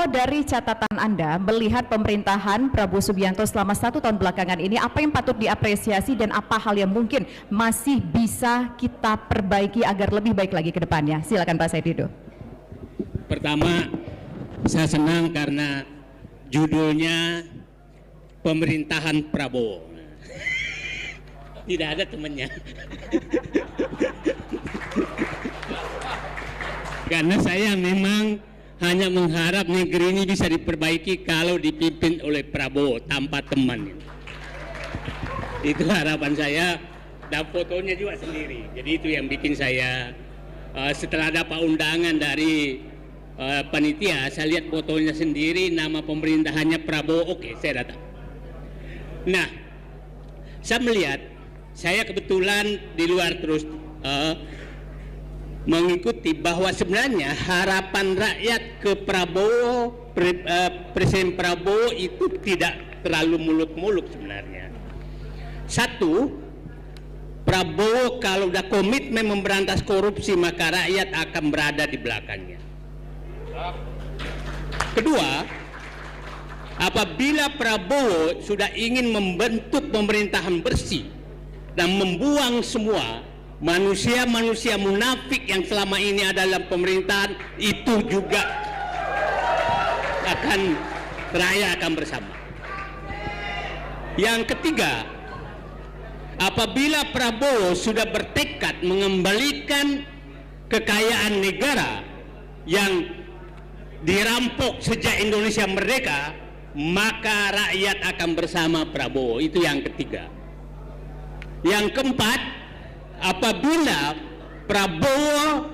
Kalau dari catatan Anda melihat pemerintahan Prabowo Subianto selama 1 tahun belakangan ini, apa yang patut diapresiasi dan apa hal yang mungkin masih bisa kita perbaiki agar lebih baik lagi ke depannya? Silakan Pak Said Didu. Pertama, saya senang karena judulnya pemerintahan Prabowo. Tidak ada temannya. Karena saya memang hanya mengharap negeri ini bisa diperbaiki kalau dipimpin oleh Prabowo tanpa teman. Itu harapan saya, dan fotonya juga sendiri. Jadi itu yang bikin saya setelah dapat undangan dari panitia, saya lihat fotonya sendiri, nama pemerintahannya Prabowo, oke, saya datang. Nah, saya melihat, saya kebetulan di luar terus mengikuti bahwa sebenarnya harapan rakyat ke Prabowo, Presiden Prabowo itu tidak terlalu muluk-muluk sebenarnya. Satu, Prabowo kalau udah komitmen memberantas korupsi maka rakyat akan berada di belakangnya. Kedua, apabila Prabowo sudah ingin membentuk pemerintahan bersih dan membuang semua manusia-manusia munafik yang selama ini ada dalam pemerintahan, itu juga rakyat akan bersama. Yang ketiga, apabila Prabowo sudah bertekad mengembalikan kekayaan negara yang dirampok sejak Indonesia merdeka, maka rakyat akan bersama Prabowo. Itu yang ketiga. Yang keempat, apabila Prabowo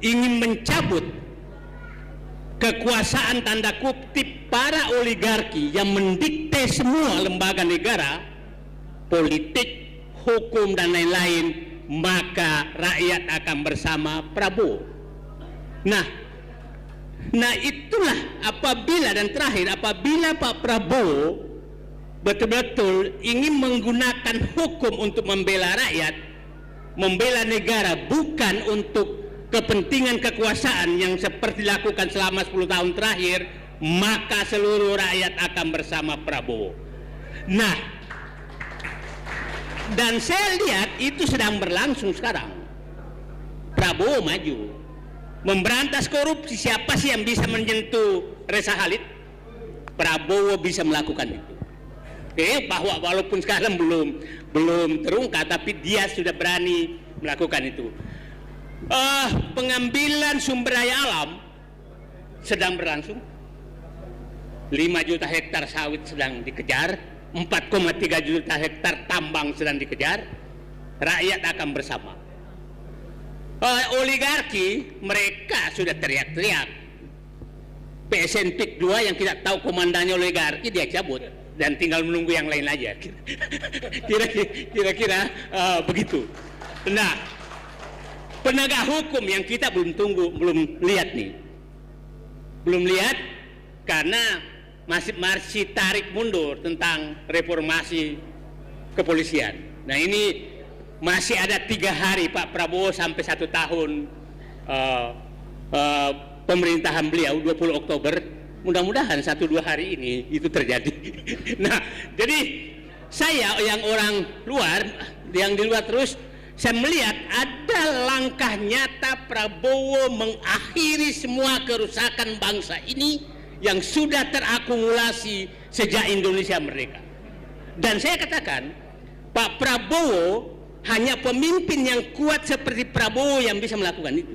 ingin mencabut kekuasaan tanda kutip para oligarki yang mendikte semua lembaga negara, politik, hukum dan lain-lain, maka rakyat akan bersama Prabowo. Nah itulah apabila, dan terakhir, apabila Pak Prabowo betul-betul ingin menggunakan hukum untuk membela rakyat, membela negara, bukan untuk kepentingan kekuasaan yang seperti dilakukan selama 10 tahun terakhir, maka seluruh rakyat akan bersama Prabowo. Nah, dan saya lihat itu sedang berlangsung sekarang. Prabowo maju memberantas korupsi. Siapa sih yang bisa menyentuh Reza Khalid? Prabowo bisa melakukan itu. Bahwa walaupun sekarang belum terungkap, tapi dia sudah berani melakukan itu. Pengambilan sumber daya alam sedang berlangsung. 5 juta hektar sawit sedang dikejar, 4,3 juta hektar tambang sedang dikejar. Rakyat akan bersama. Oligarki mereka sudah teriak-teriak. PSN PIK 2 yang tidak tahu komandannya oligarki dia cabut dan tinggal menunggu yang lain aja. Kira-kira begitu. Nah, penegak hukum yang kita belum lihat nih, belum lihat karena masih tarik mundur tentang reformasi kepolisian. Nah ini masih ada 3 hari Pak Prabowo sampai 1 tahun pemerintahan beliau 20 Oktober. Mudah-mudahan 1-2 hari ini itu terjadi. Nah, jadi saya yang orang luar, yang di luar terus, saya melihat ada langkah nyata Prabowo mengakhiri semua kerusakan bangsa ini yang sudah terakumulasi sejak Indonesia merdeka. Dan saya katakan, Pak Prabowo hanya pemimpin yang kuat seperti Prabowo yang bisa melakukan itu.